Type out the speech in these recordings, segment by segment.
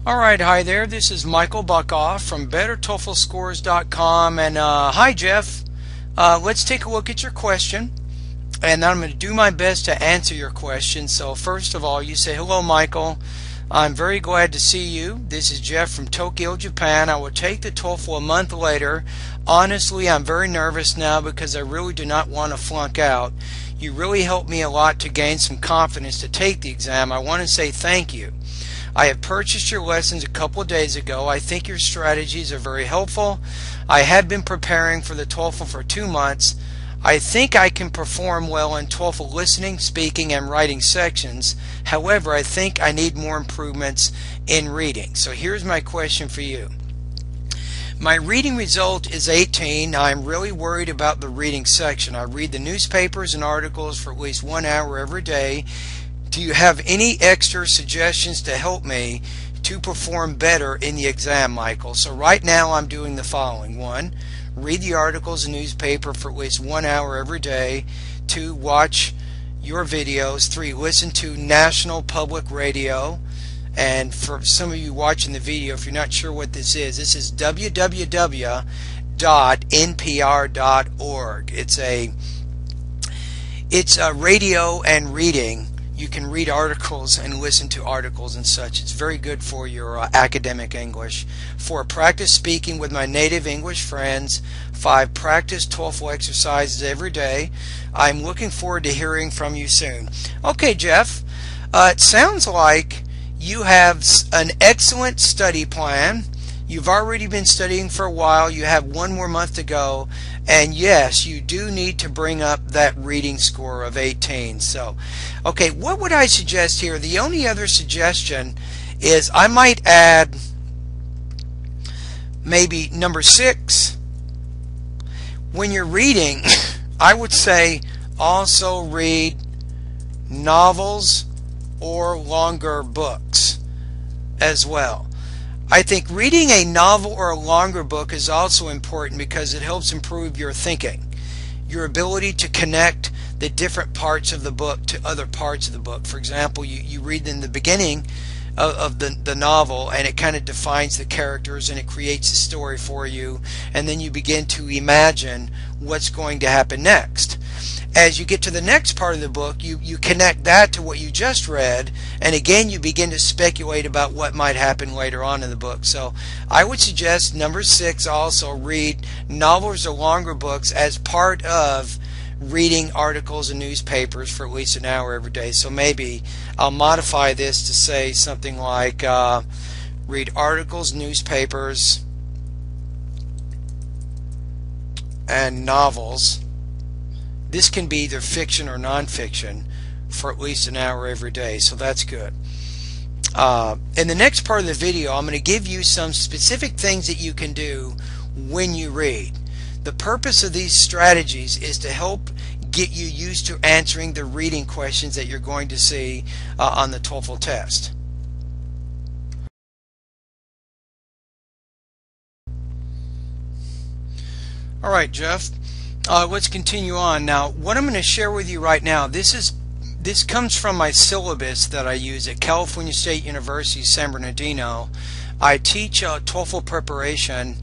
Alright, hi there. This is Michael.I from BetterToeflScores.com, and hi Jeff. Let's take a look at your question, and I'm going to do my best to answer your question. So first of all, you say, hello Michael, I'm very glad to see you. This is Jeff from Tokyo, Japan. I will take the TOEFL a month later. Honestly, I'm very nervous now because I really do not want to flunk out. You really helped me a lot to gain some confidence to take the exam. I want to say thank you. I have purchased your lessons a couple of days ago. I think your strategies are very helpful. I have been preparing for the TOEFL for 2 months. I think I can perform well in TOEFL listening, speaking, and writing sections. However, I think I need more improvements in reading. So here's my question for you. My reading result is 18. I'm really worried about the reading section. I read the newspapers and articles for at least 1 hour every day. Do you have any extra suggestions to help me to perform better in the exam, Michael? So right now I'm doing the following. 1, read the articles and newspaper for at least 1 hour every day. 2, watch your videos. 3, listen to national public radio. And for some of you watching the video, if you're not sure what this is www.npr.org. It's a radio and reading. You can read articles and listen to articles and such. It's very good for your academic English. 4, practice speaking with my native English friends. 5, practice TOEFL exercises every day. I'm looking forward to hearing from you soon. Okay, Jeff, it sounds like you have an excellent study plan. You've already been studying for a while. You have 1 more month to go. And yes, you do need to bring up that reading score of 18. So, okay, what would I suggest here? The only other suggestion is I might add maybe number 6. When you're reading, I would say also read novels or longer books as well. I think reading a novel or a longer book is also important because it helps improve your thinking, your ability to connect the different parts of the book to other parts of the book. For example, you read in the beginning of the novel and it kind of defines the characters and it creates a story for you, and then you begin to imagine what's going to happen next. As you get to the next part of the book, you connect that to what you just read, and again you begin to speculate about what might happen later on in the book. So I would suggest number 6, also read novels or longer books as part of reading articles and newspapers for at least an hour every day. So maybe I'll modify this to say something like read articles, newspapers, and novels. This can be either fiction or nonfiction for at least an hour every day, so that's good. In the next part of the video, I'm going to give you some specific things that you can do when you read. The purpose of these strategies is to help get you used to answering the reading questions that you're going to see on the TOEFL test. Alright, Jeff. Let's continue on. Now, what I'm going to share with you right now, this comes from my syllabus that I use at California State University, San Bernardino. I teach TOEFL preparation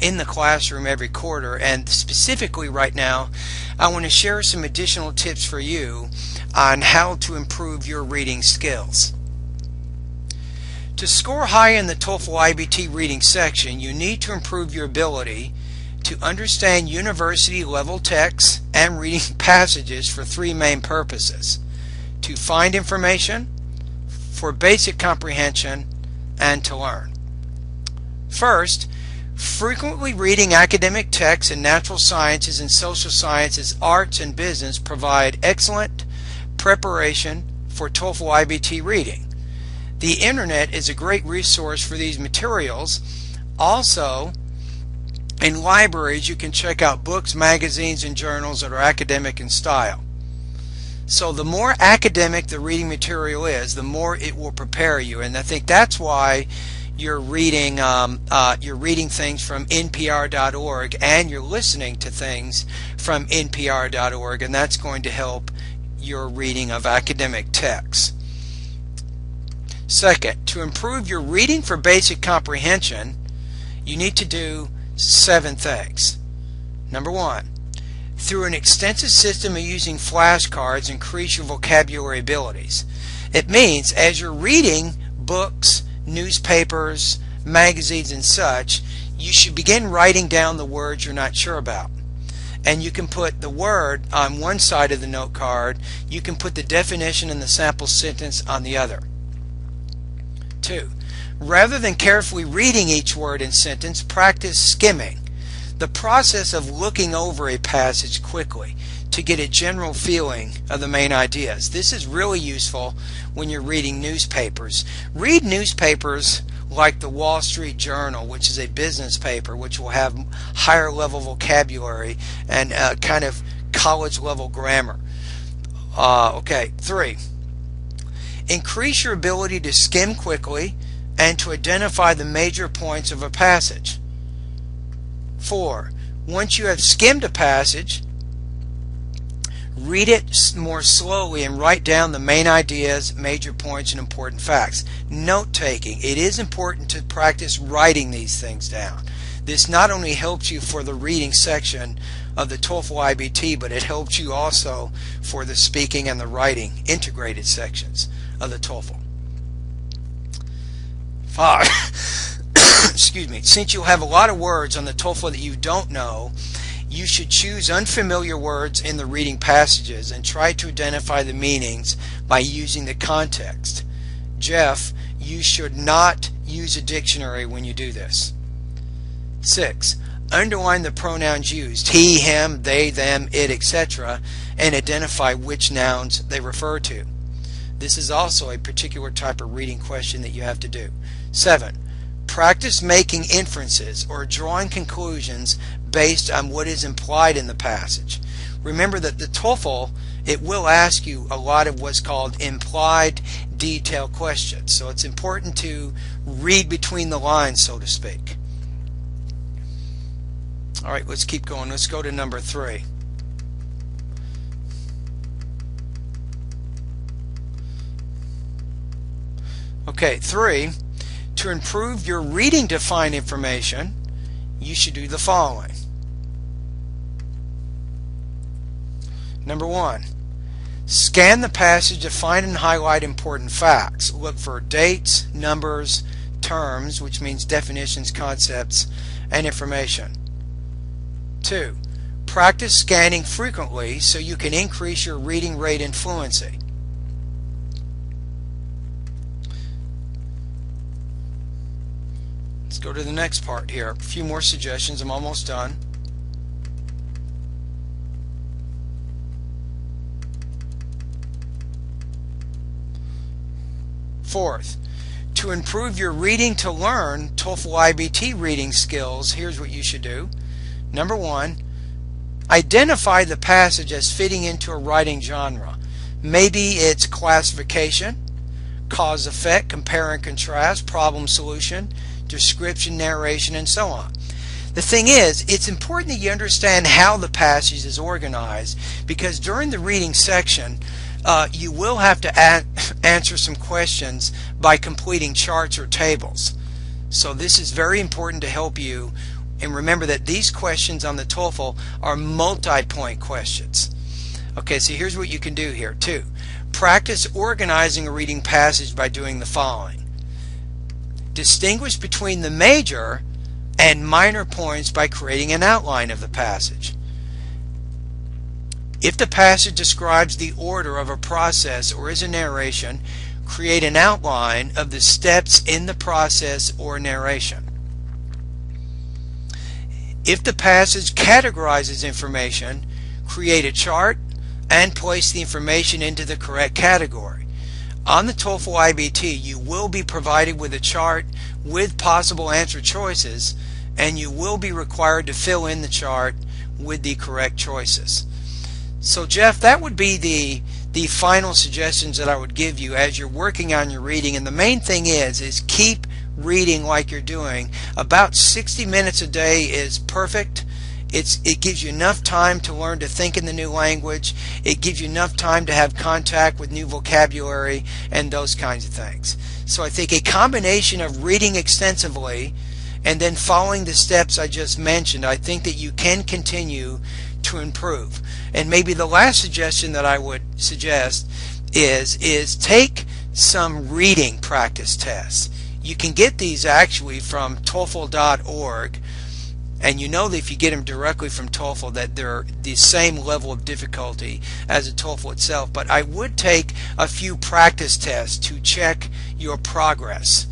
in the classroom every quarter, and specifically right now, I want to share some additional tips for you on how to improve your reading skills. To score high in the TOEFL iBT reading section, you need to improve your ability to understand university level texts and reading passages for 3 main purposes: to find information, for basic comprehension, and to learn. First, frequently reading academic texts in natural sciences and social sciences, arts, and business provide excellent preparation for TOEFL iBT reading. The internet is a great resource for these materials. Also, in libraries, you can check out books, magazines, and journals that are academic in style. So the more academic the reading material is, the more it will prepare you. And I think that's why you're reading things from NPR.org and you're listening to things from NPR.org, and that's going to help your reading of academic texts. Second, to improve your reading for basic comprehension, you need to do 7 things. Number 1, through an extensive system of using flashcards, increase your vocabulary abilities. It means as you're reading books, newspapers, magazines, and such, you should begin writing down the words you're not sure about. And you can put the word on one side of the note card, you can put the definition and the sample sentence on the other. 2, rather than carefully reading each word and sentence, practice skimming, the process of looking over a passage quickly to get a general feeling of the main ideas. This is really useful when you're reading newspapers. Read newspapers like the Wall Street Journal, which is a business paper, which will have higher level vocabulary and kind of college level grammar. 3, increase your ability to skim quickly and to identify the major points of a passage. 4, once you have skimmed a passage, read it more slowly and write down the main ideas, major points, and important facts. Note taking. It is important to practice writing these things down. This not only helps you for the reading section of the Toefl iBT, but it helps you also for the speaking and the writing integrated sections of the Toefl. 5. Excuse me. Since you'll have a lot of words on the Toefl that you don't know, you should choose unfamiliar words in the reading passages and try to identify the meanings by using the context. Jeff, you should not use a dictionary when you do this. 6, underline the pronouns used, he, him, they, them, it, etc., and identify which nouns they refer to. This is also a particular type of reading question that you have to do. 7, practice making inferences or drawing conclusions based on what is implied in the passage. Remember that the Toefl, it will ask you a lot of what's called implied detail questions. So it's important to read between the lines, so to speak. Alright, let's keep going. Let's go to number 3. Okay, 3. To improve your reading to find information, you should do the following. Number 1, scan the passage to find and highlight important facts. Look for dates, numbers, terms, which means definitions, concepts, and information. 2, practice scanning frequently so you can increase your reading rate and fluency. Let's go to the next part here. A few more suggestions. I'm almost done. Fourth, to improve your reading to learn Toefl iBT reading skills, here's what you should do. Number 1, identify the passage as fitting into a writing genre. Maybe it's classification, cause effect, compare and contrast, problem solution, description, narration, and so on. The thing is, it's important that you understand how the passage is organized, because during the reading section you will have to answer some questions by completing charts or tables. So this is very important to help you, and remember that these questions on the Toefl are multi-point questions. Okay, so here's what you can do here. 2, practice organizing a reading passage by doing the following. Distinguish between the major and minor points by creating an outline of the passage. If the passage describes the order of a process or is a narration, create an outline of the steps in the process or narration. If the passage categorizes information, create a chart and place the information into the correct category. On the Toefl iBT, you will be provided with a chart with possible answer choices, and you will be required to fill in the chart with the correct choices. So Jeff, that would be the final suggestions that I would give you as you're working on your reading. And the main thing is keep reading like you're doing. About 60 minutes a day is perfect. It gives you enough time to learn to think in the new language. It gives you enough time to have contact with new vocabulary and those kinds of things. So I think a combination of reading extensively and then following the steps I just mentioned, I think that you can continue to improve. And maybe the last suggestion that I would suggest is take some reading practice tests. You can get these actually from Toefl.org, and you know that if you get them directly from Toefl that they're the same level of difficulty as the Toefl itself. But I would take a few practice tests to check your progress.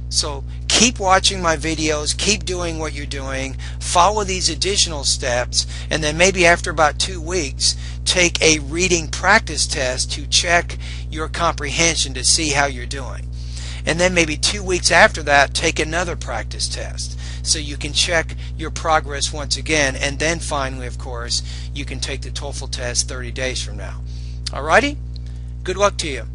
So keep watching my videos, keep doing what you're doing, follow these additional steps, and then maybe after about 2 weeks take a reading practice test to check your comprehension to see how you're doing. And then maybe 2 weeks after that take another practice test so you can check your progress once again, and then finally, of course, you can take the Toefl test 30 days from now. Alrighty? Good luck to you.